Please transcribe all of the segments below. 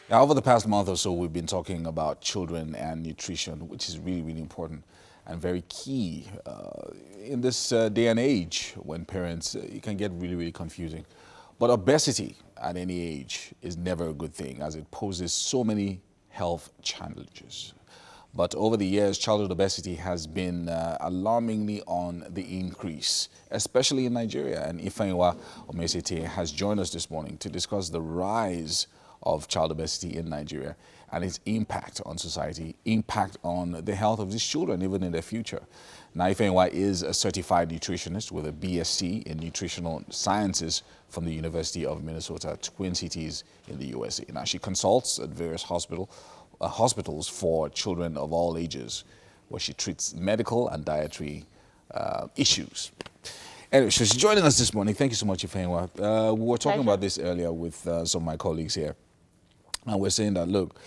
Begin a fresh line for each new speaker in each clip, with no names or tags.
Now, over the past month or so, we've been talking about children and nutrition, which is really, really important and very key in this day and age when parents, it can get really, really confusing. But obesity at any age is never a good thing as it poses so many health challenges. But over the years, childhood obesity has been alarmingly on the increase, especially in Nigeria. And Ifeyinwa Omesiete has joined us this morning to discuss the rise of child obesity in Nigeria and its impact on society, impact on the health of these children, even in their future. Now, Ifeyinwa is a certified nutritionist with a BSc in nutritional sciences from the University of Minnesota, Twin Cities in the USA. Now, she consults at various hospitals for children of all ages, where she treats medical and dietary issues. Anyway, she's joining us this morning. Thank you so much, Ifeyinwa. We were talking about this earlier with some of my colleagues here. And we're saying that, look,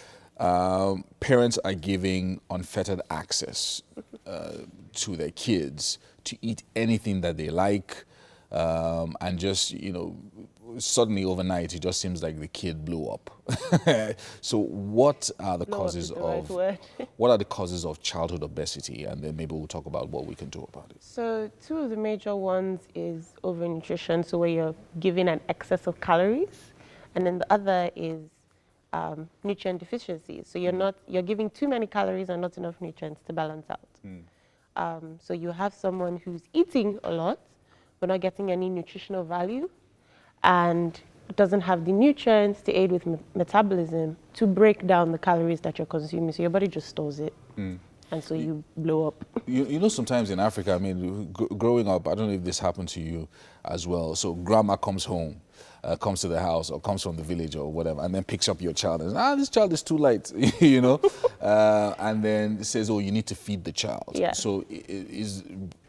parents are giving unfettered access to their kids to eat anything that they like. And just, suddenly overnight, it just seems like the kid blew up. So what are the causes of what are the causes of childhood obesity? And then maybe we'll talk about what we can do about it.
So two of the major ones is overnutrition, so where you're giving an excess of calories, and then the other is nutrient deficiencies. So you're giving too many calories and not enough nutrients to balance out. So you have someone who's eating a lot, but not getting any nutritional value, and doesn't have the nutrients to aid with metabolism to break down the calories that you're consuming. So your body just stores it. And so you blow up.
You know, sometimes in Africa, I mean, growing up, I don't know if this happened to you as well. So grandma comes home, comes to the house or comes from the village or whatever, and then picks up your child and says, this child is too light, and then says, oh, you need to feed the child.
Yeah.
So is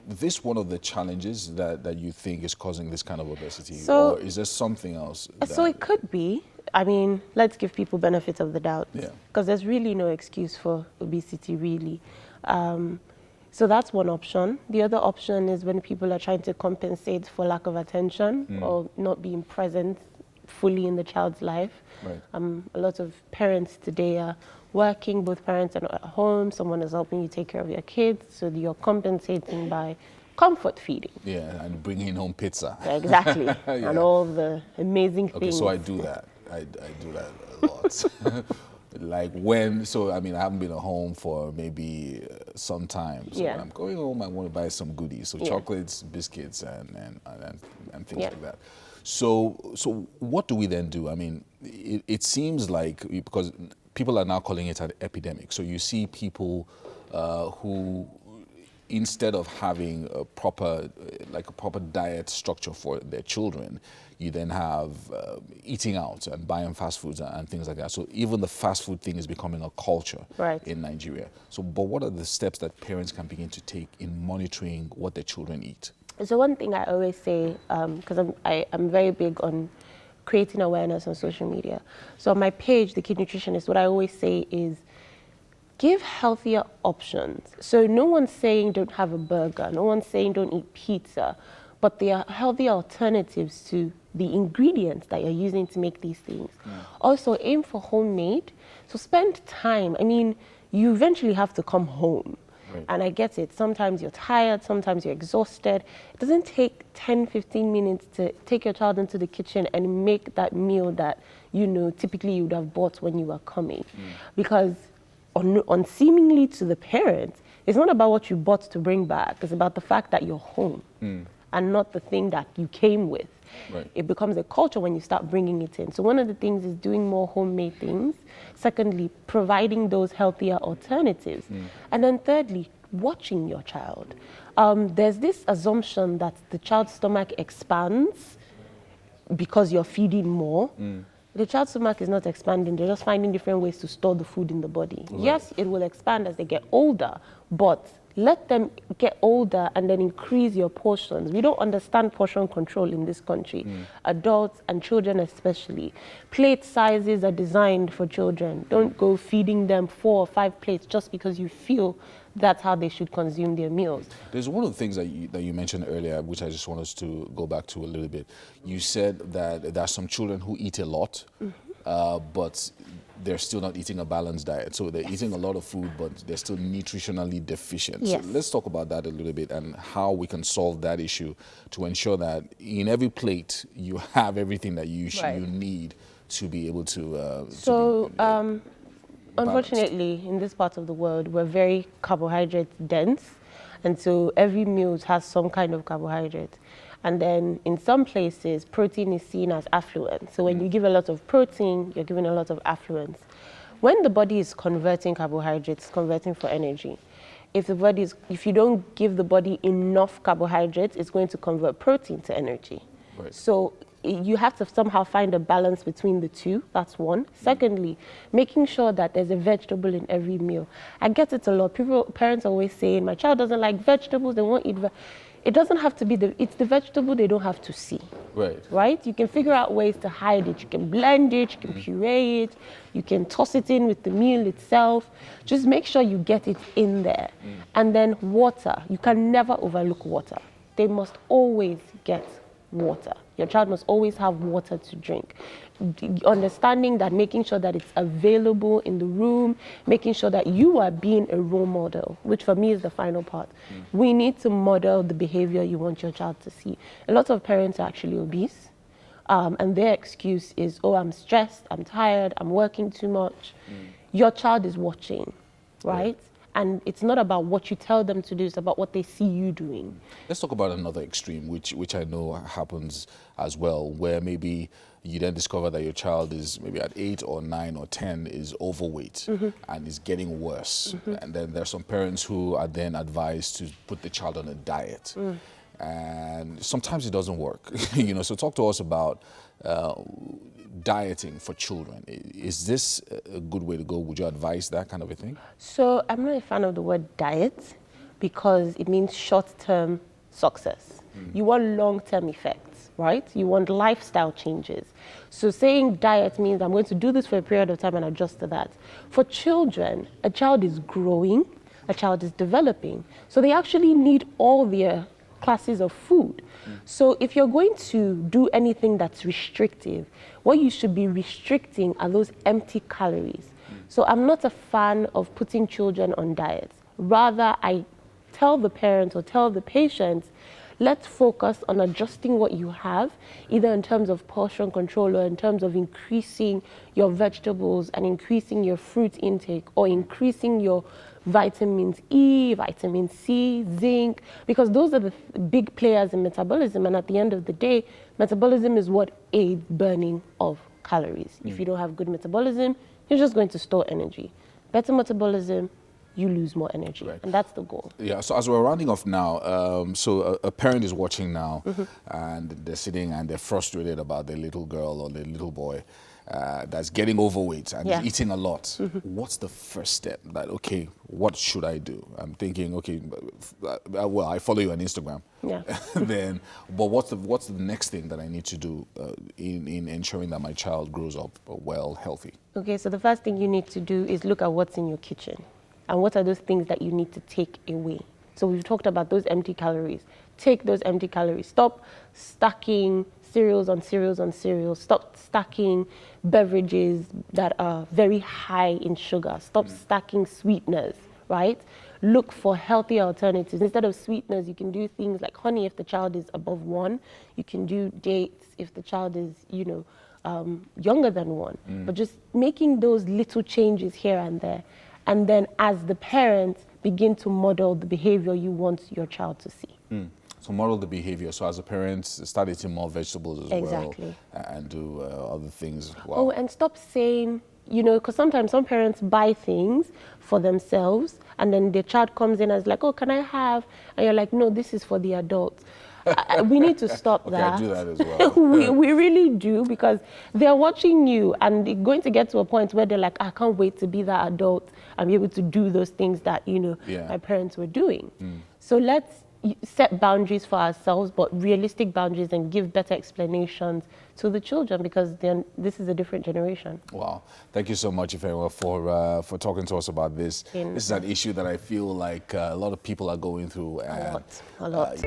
this one of the challenges that you think is causing this kind of obesity? Or is there something else?
So it could be. I mean, let's give people benefit of the doubt.
Yeah.
Because there's really no excuse for obesity, really. So that's one option. The other option is when people are trying to compensate for lack of attention or not being present fully in the child's life.
Right.
A lot of parents today are working, both parents are not at home, someone is helping you take care of your kids, so you're compensating by comfort feeding.
Yeah, and bringing home pizza.
Exactly,
Yeah.
and all the amazing things.
Okay, so I do that. I do that a lot. Like I haven't been at home for maybe some time. So when I'm going home, I want to buy some goodies. So chocolates, biscuits, and things like that. So what do we then do? I mean, it seems like, because people are now calling it an epidemic. So you see people who, instead of having a proper diet structure for their children, you then have eating out and buying fast foods and things like that. So even the fast food thing is becoming a culture in Nigeria. So, but what are the steps that parents can begin to take in monitoring what their children eat?
So one thing I always say, because I'm very big on creating awareness on social media. So on my page, The Kid Nutritionist, what I always say is, give healthier options. So no one's saying don't have a burger, no one's saying don't eat pizza, but there are healthy alternatives to the ingredients that you're using to make these things. Also, aim for homemade. So spend time. I mean, you eventually have to come home.
Right.
And I get it. Sometimes you're tired, sometimes you're exhausted. It doesn't take 10, 15 minutes to take your child into the kitchen and make that meal that, typically you would have bought when you were coming. Because on seemingly to the parents, it's not about what you bought to bring back. It's about the fact that you're home and not the thing that you came with.
Right.
It becomes a culture when you start bringing it in. So one of the things is doing more homemade things. Secondly, providing those healthier alternatives. And then thirdly, watching your child. There's this assumption that the child's stomach expands because you're feeding more. The child's stomach is not expanding, they're just finding different ways to store the food in the body. Right. Yes, it will expand as they get older, but let them get older and then increase your portions. We don't understand portion control in this country, adults and children especially. Plate sizes are designed for children. Don't go feeding them 4 or 5 plates just because you feel that's how they should consume their meals.
There's one of the things that you mentioned earlier, which I just want us to go back to a little bit. You said that there are some children who eat a lot, but they're still not eating a balanced diet. So they're eating a lot of food, but they're still nutritionally deficient.
Yes.
So let's talk about that a little bit and how we can solve that issue to ensure that in every plate you have everything that you need to be able to.
Unfortunately, in this part of the world, we're very carbohydrate dense, and so every meal has some kind of carbohydrate. And then in some places, protein is seen as affluence. So when you give a lot of protein, you're giving a lot of affluence. When the body is converting carbohydrates, converting for energy. If you don't give the body enough carbohydrates, it's going to convert protein to energy.
Right.
So you have to somehow find a balance between the two. That's one. Secondly, making sure that there's a vegetable in every meal. I get it a lot. Parents always saying, my child doesn't like vegetables, they won't eat it doesn't have to be it's the vegetable they don't have to see. Right? You can figure out ways to hide it. You can blend it, you can puree it, you can toss it in with the meal itself. Just make sure you get it in there. And then water. You can never overlook water. They must always get water. Your child must always have water to drink. Understanding that, making sure that it's available in the room, making sure that you are being a role model, which for me is the final part. We need to model the behavior you want your child to see. A lot of parents are actually obese, and their excuse is, oh, I'm stressed, I'm tired, I'm working too much. Your child is watching, right? And it's not about what you tell them to do, it's about what they see you doing.
Let's talk about another extreme, which I know happens as well, where maybe you then discover that your child is maybe at 8 or 9 or 10 is overweight and is getting worse. And then there's some parents who are then advised to put the child on a diet. And sometimes it doesn't work. So talk to us about dieting for children. Is this a good way to go? Would you advise that kind of a thing?
So I'm not a fan of the word diet because it means short-term success. You want long-term effects, right? You want lifestyle changes. So saying diet means I'm going to do this for a period of time and adjust to that. For children, a child is growing, a child is developing. So they actually need all their classes of food. So if you're going to do anything that's restrictive, what you should be restricting are those empty calories. So I'm not a fan of putting children on diets. Rather, I tell the parents or tell the patients, let's focus on adjusting what you have, either in terms of portion control or in terms of increasing your vegetables and increasing your fruit intake or increasing your vitamins E, vitamin C, zinc, because those are the big players in metabolism. And at the end of the day, metabolism is what aids burning of calories. If you don't have good metabolism, you're just going to store energy. Better metabolism, you lose more energy. And that's the goal.
Yeah, so as we're rounding off now, so a parent is watching now and they're sitting and they're frustrated about their little girl or their little boy that's getting overweight and is eating a lot. What's the first step? Like, okay, what should I do? I'm thinking, okay, well, I follow you on Instagram. But what's the next thing that I need to do in ensuring that my child grows up well, healthy? Okay,
so the first thing you need to do is look at what's in your kitchen and what are those things that you need to take away. So we've talked about those empty calories. Take those empty calories. Stop stacking cereals on cereals on cereals. Stop stacking beverages that are very high in sugar. Stop stacking sweeteners, right? Look for healthier alternatives. Instead of sweeteners, you can do things like honey if the child is above 1. You can do dates if the child is, younger than 1. But just making those little changes here and there. And then as the parent, begin to model the behavior you want your child to see.
So model the behavior. So as a parent, start eating more vegetables as well. And do other things. Wow.
Oh, and stop saying, because sometimes some parents buy things for themselves and then their child comes in and is like, oh, can I have? And you're like, no, this is for the adults. We need to stop that.
I do that as well.
we really do, because they're watching you and they're going to get to a point where they're like, I can't wait to be that adult and be able to do those things that, my parents were doing. So let's set boundaries for ourselves, but realistic boundaries, and give better explanations to the children, because then this is a different generation. Wow.
Thank you so much, Ifeyinwa, for talking to us about this. This is an issue that I feel like a lot of people are going through.
A lot.